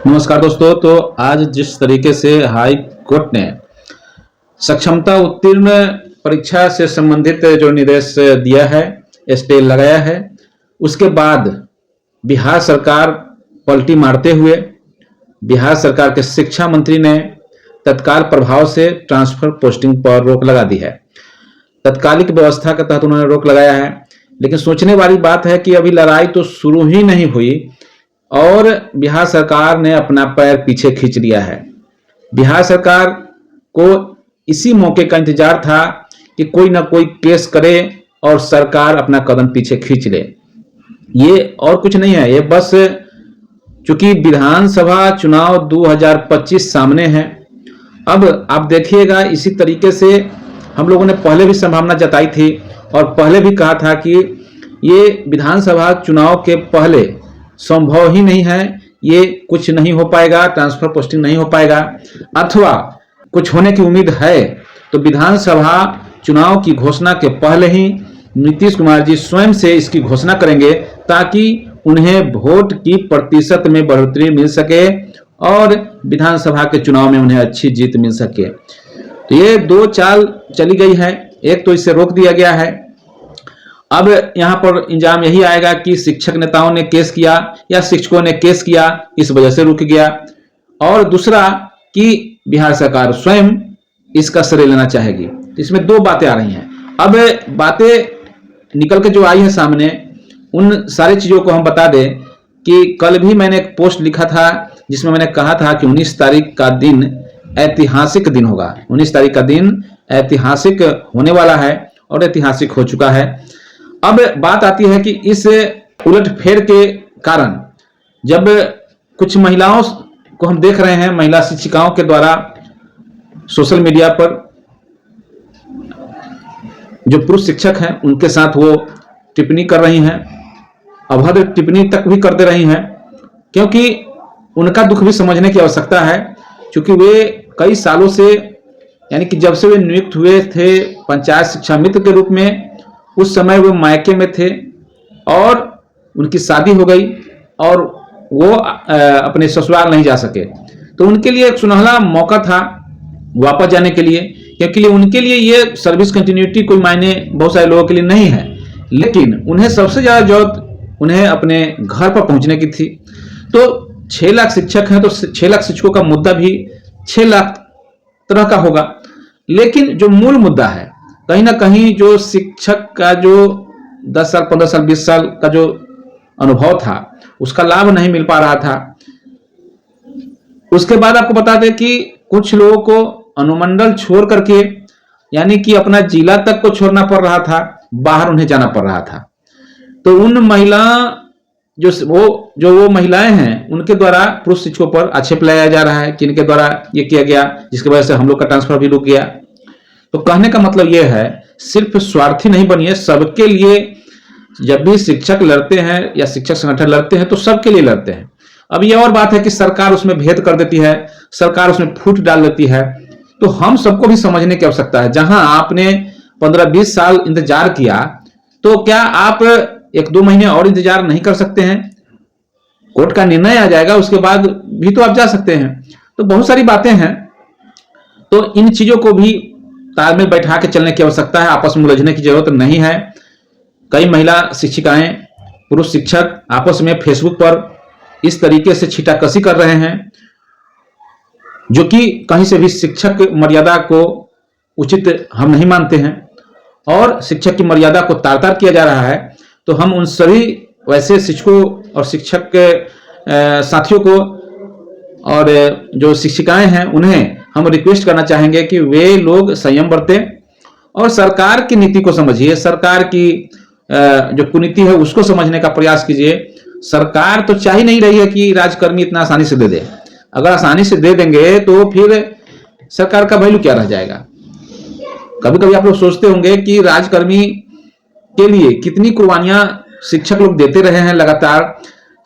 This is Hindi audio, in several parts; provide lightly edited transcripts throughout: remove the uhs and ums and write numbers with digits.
नमस्कार दोस्तों। तो आज जिस तरीके से हाई कोर्ट ने सक्षमता उत्तीर्ण परीक्षा से संबंधित जो निर्देश दिया है, स्टे लगाया है, उसके बाद बिहार सरकार पलटी मारते हुए बिहार सरकार के शिक्षा मंत्री ने तत्काल प्रभाव से ट्रांसफर पोस्टिंग पर रोक लगा दी है। तत्कालिक व्यवस्था के तहत उन्होंने रोक लगाया है। लेकिन सोचने वाली बात है कि अभी लड़ाई तो शुरू ही नहीं हुई और बिहार सरकार ने अपना पैर पीछे खींच लिया है। बिहार सरकार को इसी मौके का इंतजार था कि कोई ना कोई केस करे और सरकार अपना कदम पीछे खींच ले। ये और कुछ नहीं है, ये बस चूंकि विधानसभा चुनाव 2025 सामने है। अब आप देखिएगा, इसी तरीके से हम लोगों ने पहले भी संभावना जताई थी और पहले भी कहा था कि ये विधानसभा चुनाव के पहले संभव ही नहीं है, ये कुछ नहीं हो पाएगा, ट्रांसफर पोस्टिंग नहीं हो पाएगा, अथवा कुछ होने की उम्मीद है तो विधानसभा चुनाव की घोषणा के पहले ही नीतीश कुमार जी स्वयं से इसकी घोषणा करेंगे ताकि उन्हें वोट की प्रतिशत में बढ़ोतरी मिल सके और विधानसभा के चुनाव में उन्हें अच्छी जीत मिल सके। तो ये दो चाल चली गई है। एक तो इसे रोक दिया गया है, अब यहां पर इंजाम यही आएगा कि शिक्षक नेताओं ने केस किया या शिक्षकों ने केस किया, इस वजह से रुक गया। और दूसरा कि बिहार सरकार स्वयं इसका श्रेय लेना चाहेगी। तो इसमें दो बातें आ रही हैं। अब बातें निकल के जो आई है सामने, उन सारी चीजों को हम बता दें कि कल भी मैंने एक पोस्ट लिखा था जिसमें मैंने कहा था कि 19 तारीख का दिन ऐतिहासिक दिन होगा। 19 तारीख का दिन ऐतिहासिक होने वाला है और ऐतिहासिक हो चुका है। अब बात आती है कि इस उलटफेर के कारण जब कुछ महिलाओं को हम देख रहे हैं, महिला शिक्षिकाओं के द्वारा सोशल मीडिया पर जो पुरुष शिक्षक हैं उनके साथ वो टिप्पणी कर रही हैं, अभद्र टिप्पणी तक भी कर दे रही हैं, क्योंकि उनका दुख भी समझने की आवश्यकता है। क्योंकि वे कई सालों से, यानी कि जब से वे नियुक्त हुए थे पंचायत शिक्षा मित्र के रूप में, उस समय वो मायके में थे और उनकी शादी हो गई और वो अपने ससुराल नहीं जा सके। तो उनके लिए एक सुनहरा मौका था वापस जाने के लिए, क्योंकि उनके लिए ये सर्विस कंटिन्यूटी कोई मायने बहुत सारे लोगों के लिए नहीं है, लेकिन उन्हें सबसे ज्यादा जरूरत उन्हें अपने घर पर पहुंचने की थी। तो 6 लाख शिक्षक हैं तो 6 लाख शिक्षकों का मुद्दा भी 6 लाख तरह का होगा। लेकिन जो मूल मुद्दा है, कहीं ना कहीं जो शिक्षक का जो 10 साल 15 साल 20 साल का जो अनुभव था उसका लाभ नहीं मिल पा रहा था। उसके बाद आपको बता दें कि कुछ लोगों को अनुमंडल छोड़ करके, यानी कि अपना जिला तक को छोड़ना पड़ रहा था, बाहर उन्हें जाना पड़ रहा था। तो उन महिला वो महिलाएं हैं उनके द्वारा पुरुष शिक्षकों पर आक्षेप लगाया जा रहा है कि इनके द्वारा ये किया गया, जिसकी वजह से हम लोग का ट्रांसफर भी रुक गया। तो कहने का मतलब यह है, सिर्फ स्वार्थी नहीं बनिए, सबके लिए। जब भी शिक्षक लड़ते हैं या शिक्षक संगठन लड़ते हैं तो सबके लिए लड़ते हैं। अब यह और बात है कि सरकार उसमें भेद कर देती है, सरकार उसमें फूट डाल देती है। तो हम सबको भी समझने की आवश्यकता है। जहां आपने 15-20 साल इंतजार किया, तो क्या आप 1-2 महीने और इंतजार नहीं कर सकते हैं? कोर्ट का निर्णय आ जाएगा, उसके बाद भी तो आप जा सकते हैं। तो बहुत सारी बातें हैं, तो इन चीजों को भी तालमेल बैठा के चलने की आवश्यकता है, आपस में उलझने की जरूरत नहीं है। कई महिला शिक्षिकाएं, पुरुष शिक्षक आपस में फेसबुक पर इस तरीके से छींटाकशी कर रहे हैं जो कि कहीं से भी शिक्षक मर्यादा को उचित हम नहीं मानते हैं और शिक्षक की मर्यादा को तार तार किया जा रहा है। तो हम उन सभी वैसे शिक्षकों और शिक्षक के साथियों को और जो शिक्षिकाएं हैं उन्हें हम रिक्वेस्ट करना चाहेंगे कि वे लोग संयम बरतें और सरकार की नीति को समझिए, सरकार की जो कुनीति है उसको समझने का प्रयास कीजिए। सरकार तो चाह ही नहीं रही है कि राजकर्मी इतना आसानी से दे दे। अगर आसानी से दे देंगे तो फिर सरकार का वैल्यू क्या रह जाएगा। कभी कभी आप लोग सोचते होंगे कि राजकर्मी के लिए कितनी कुर्बानियां शिक्षक लोग देते रहे हैं। लगातार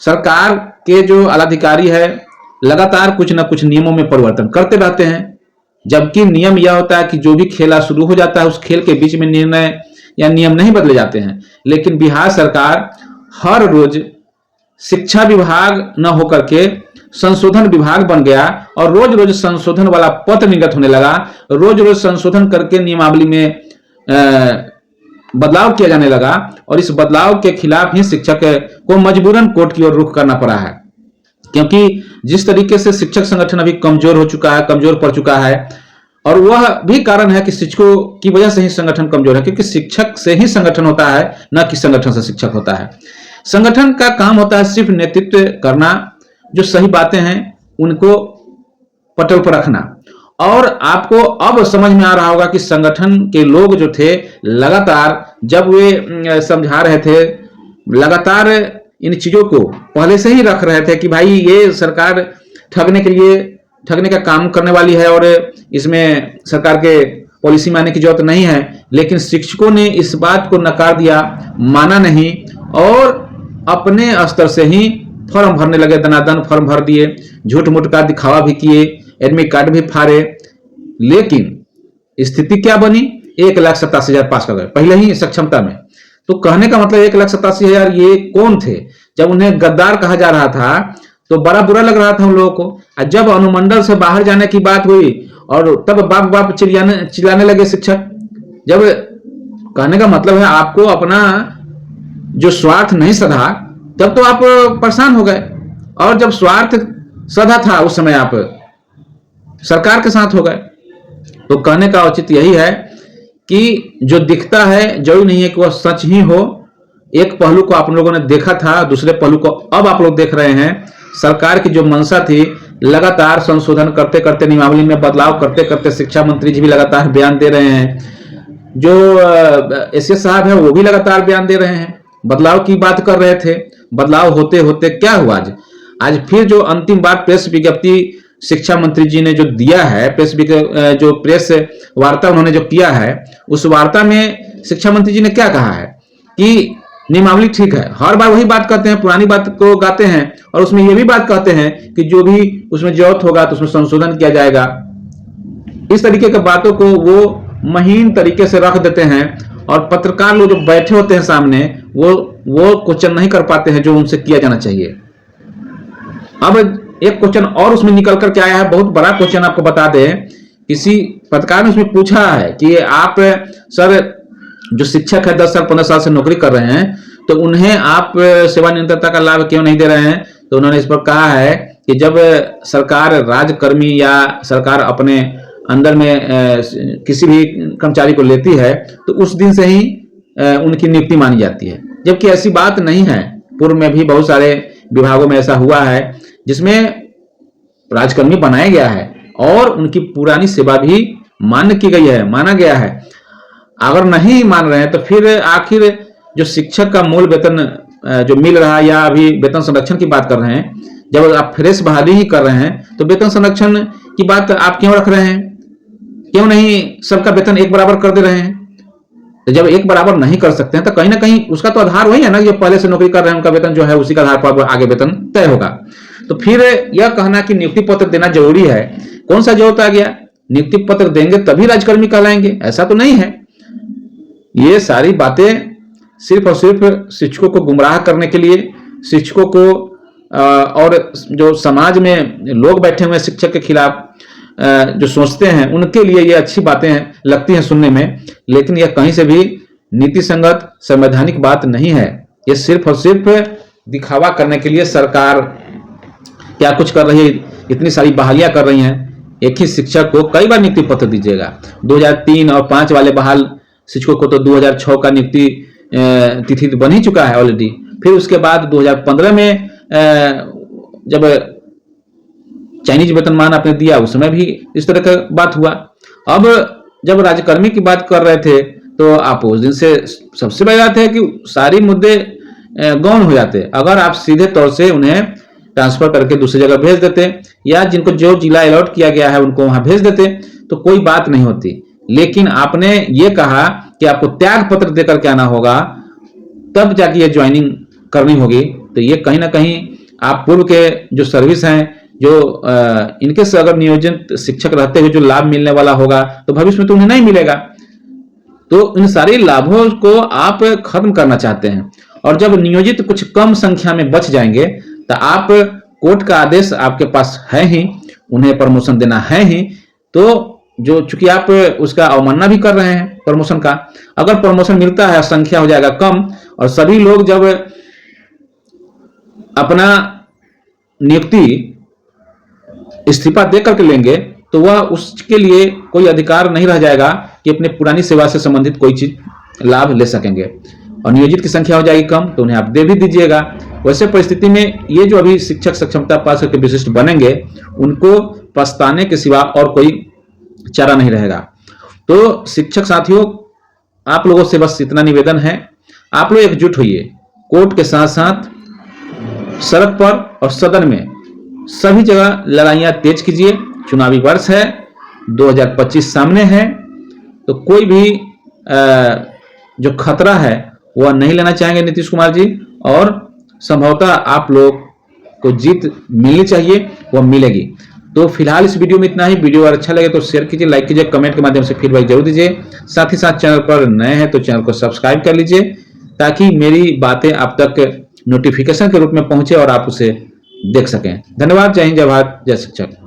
सरकार के जो आलाधिकारी है लगातार कुछ ना कुछ नियमों में परिवर्तन करते रहते हैं, जबकि नियम यह होता है कि जो भी खेला शुरू हो जाता है उस खेल के बीच में निर्णय या नियम नहीं बदले जाते हैं। लेकिन बिहार सरकार हर रोज शिक्षा विभाग न होकर के संशोधन विभाग बन गया और रोज रोज संशोधन वाला पत्र निर्गत होने लगा। रोज रोज संशोधन करके नियमावली में बदलाव किया जाने लगा और इस बदलाव के खिलाफ ही शिक्षक को मजबूरन कोर्ट की ओर रुख करना पड़ा है, क्योंकि जिस तरीके से शिक्षक संगठन अभी कमजोर हो चुका है, कमजोर पड़ चुका है, और वह भी कारण है कि शिक्षकों की वजह से ही संगठन कमजोर है, क्योंकि शिक्षक से ही संगठन होता है, न कि संगठन से शिक्षक होता है। संगठन का काम होता है सिर्फ नेतृत्व करना, जो सही बातें हैं उनको पटल पर रखना। और आपको अब समझ में आ रहा होगा कि संगठन के लोग जो थे लगातार जब वे समझा रहे थे, लगातार इन चीजों को पहले से ही रख रहे थे कि भाई ये सरकार ठगने का काम करने वाली है और इसमें सरकार के पॉलिसी मानने की जरूरत नहीं है। लेकिन शिक्षकों ने इस बात को नकार दिया, माना नहीं और अपने स्तर से ही फॉर्म भरने लगे, दनादन फॉर्म भर दिए, झूठ मूठ का दिखावा भी किए, एडमिट कार्ड भी फाड़े। लेकिन स्थिति क्या बनी? 1,87,000 पास कर गए पहले ही सक्षमता में। तो कहने का मतलब 1,87,000 ये कौन थे? जब उन्हें गद्दार कहा जा रहा था तो बड़ा बुरा लग रहा था उन लोगों को, और जब अनुमंडल से बाहर जाने की बात हुई और तब बाप बाप चिल्लाने लगे शिक्षक। जब कहने का मतलब है आपको अपना जो स्वार्थ नहीं सधा, तब तो आप परेशान हो गए, और जब स्वार्थ सधा था उस समय आप सरकार के साथ हो गए। तो कहने का औचित्य यही है कि जो दिखता है जरूरी नहीं है कि वह सच ही हो। एक पहलू को आप लोगों ने देखा था, दूसरे पहलू को अब आप लोग देख रहे हैं। सरकार की जो मंशा थी, लगातार संशोधन करते करते, नियमावली में बदलाव करते करते, शिक्षा मंत्री जी भी लगातार बयान दे रहे हैं, जो एसएस साहब है वो भी लगातार बयान दे रहे हैं, बदलाव की बात कर रहे थे। बदलाव होते होते क्या हुआ? आज फिर जो अंतिम बार प्रेस विज्ञप्ति शिक्षा मंत्री जी ने जो दिया है, जो प्रेस वार्ता उन्होंने जो किया है, उस वार्ता में शिक्षा मंत्री जी ने क्या कहा है कि नियमावली ठीक है। हर बार वही बात कहते हैं, पुरानी बात को गाते हैं, और उसमें ये भी बात कहते हैं कि जो भी उसमें जरूरत होगा तो उसमें संशोधन किया जाएगा। इस तरीके की बातों को वो महीन तरीके से रख देते हैं, और पत्रकार लोग जो बैठे होते हैं सामने, वो क्वेश्चन नहीं कर पाते हैं जो उनसे किया जाना चाहिए। अब एक क्वेश्चन और उसमें निकल कर के आया है, बहुत बड़ा क्वेश्चन आपको बता दें। किसी पत्रकार ने उसमें पूछा है कि आप सर जो शिक्षक है 10 साल 15 साल से नौकरी कर रहे हैं, तो उन्हें आप सेवानिवृत्तता का लाभ क्यों नहीं दे रहे हैं? तो उन्होंने इस पर कहा है कि जब सरकार राजकर्मी या सरकार अपने अंदर में किसी भी कर्मचारी को लेती है तो उस दिन से ही उनकी नियुक्ति मानी जाती है, जबकि ऐसी बात नहीं है। पूर्व में भी बहुत सारे विभागों में ऐसा हुआ है जिसमें राजकर्मी बनाया गया है और उनकी पुरानी सेवा भी मान्य की गई है, माना गया है। अगर नहीं मान रहे हैं तो फिर आखिर जो शिक्षक का मूल वेतन जो मिल रहा है, या अभी वेतन संरक्षण की बात कर रहे हैं, जब आप फ्रेश बहाली ही कर रहे हैं तो वेतन संरक्षण की बात आप क्यों रख रहे हैं? क्यों नहीं सबका वेतन एक बराबर कर दे रहे हैं? तो जब एक बराबर नहीं कर सकते हैं तो कहीं ना कहीं उसका तो आधार वही है ना, जो पहले से नौकरी कर रहे हैं उनका वेतन जो है उसी का आधार पर आगे वेतन तय होगा। तो फिर यह कहना कि नियुक्ति पत्र देना जरूरी है, कौन सा जरूरत आ गया? नियुक्ति पत्र देंगे तभी राजकर्मी कहलाएंगे, ऐसा तो नहीं है। ये सारी बातें सिर्फ और सिर्फ शिक्षकों को गुमराह करने के लिए, शिक्षकों को और जो समाज में लोग बैठे हुए शिक्षक के खिलाफ जो सोचते हैं उनके लिए ये अच्छी बातें लगती हैं सुनने में, लेकिन यह कहीं से भी नीति संगत संवैधानिक बात नहीं है। ये सिर्फ और सिर्फ दिखावा करने के लिए सरकार क्या कुछ कर रही है, इतनी सारी बहालियां कर रही हैं। एक ही शिक्षक को कई बार नियुक्ति पत्र दीजिएगा। 2003 और 5 वाले बहाल शिक्षकों को तो 2006 का नियुक्ति तिथि बन ही चुका है ऑलरेडी। फिर उसके बाद 2015 में जब चाइनीज वेतनमान आपने दिया, उस समय भी इस तरह का बात हुआ। अब जब राजकर्मी की बात कर रहे थे तो आप उस दिन से सबसे बड़ी बात है कि सारी मुद्दे गौण हो जाते। अगर आप सीधे तौर से उन्हें ट्रांसफर करके दूसरी जगह भेज देते, या जिनको जो जिला अलॉट किया गया है उनको वहां भेज देते, तो कोई बात नहीं होती। लेकिन आपने ये कहा कि आपको त्याग पत्र देकर के आना होगा, तब जाके ये ज्वाइनिंग करनी होगी। तो ये कहीं ना कहीं आप पूर्व के जो सर्विस हैं, जो इनके से अगर नियोजित शिक्षक रहते हुए जो लाभ मिलने वाला होगा तो भविष्य में तो उन्हें नहीं मिलेगा। तो इन सारे लाभों को आप खत्म करना चाहते हैं, और जब नियोजित कुछ कम संख्या में बच जाएंगे तो आप कोर्ट का आदेश आपके पास है ही, उन्हें प्रमोशन देना है ही, तो जो चूंकि आप उसका अवमानना भी कर रहे हैं प्रमोशन का, अगर प्रमोशन मिलता है संख्या हो जाएगा कम और सभी लोग जब अपना नियुक्ति इस्तीफा दे करके लेंगे तो वह उसके लिए कोई अधिकार नहीं रह जाएगा कि अपने पुरानी सेवा से संबंधित कोई चीज लाभ ले सकेंगे, और नियोजित की संख्या हो जाएगी कम तो उन्हें आप दे भी दीजिएगा। वैसे परिस्थिति में ये जो अभी शिक्षक सक्षमता पास करके विशिष्ट बनेंगे उनको पछताने के सिवा और कोई चारा नहीं रहेगा। तो शिक्षक साथियों, आप लोगों से बस इतना निवेदन है, आप लोग एकजुट होइए, कोर्ट के साथ साथ सड़क पर और सदन में सभी जगह लड़ाइयां तेज कीजिए। चुनावी वर्ष है, 2025 सामने है, तो कोई भी जो खतरा है वह नहीं लेना चाहेंगे नीतीश कुमार जी, और संभवतः आप लोग को जीत मिलनी चाहिए, वह मिलेगी। तो फिलहाल इस वीडियो में इतना ही। वीडियो अगर अच्छा लगे तो शेयर कीजिए, लाइक कीजिए, कमेंट के माध्यम से फीडबैक जरूर दीजिए। साथ ही साथ चैनल पर नए हैं तो चैनल को सब्सक्राइब कर लीजिए ताकि मेरी बातें आप तक नोटिफिकेशन के रूप में पहुंचे और आप उसे देख सकें। धन्यवाद। जय हिंद, जय भारत, जय शिक्षक।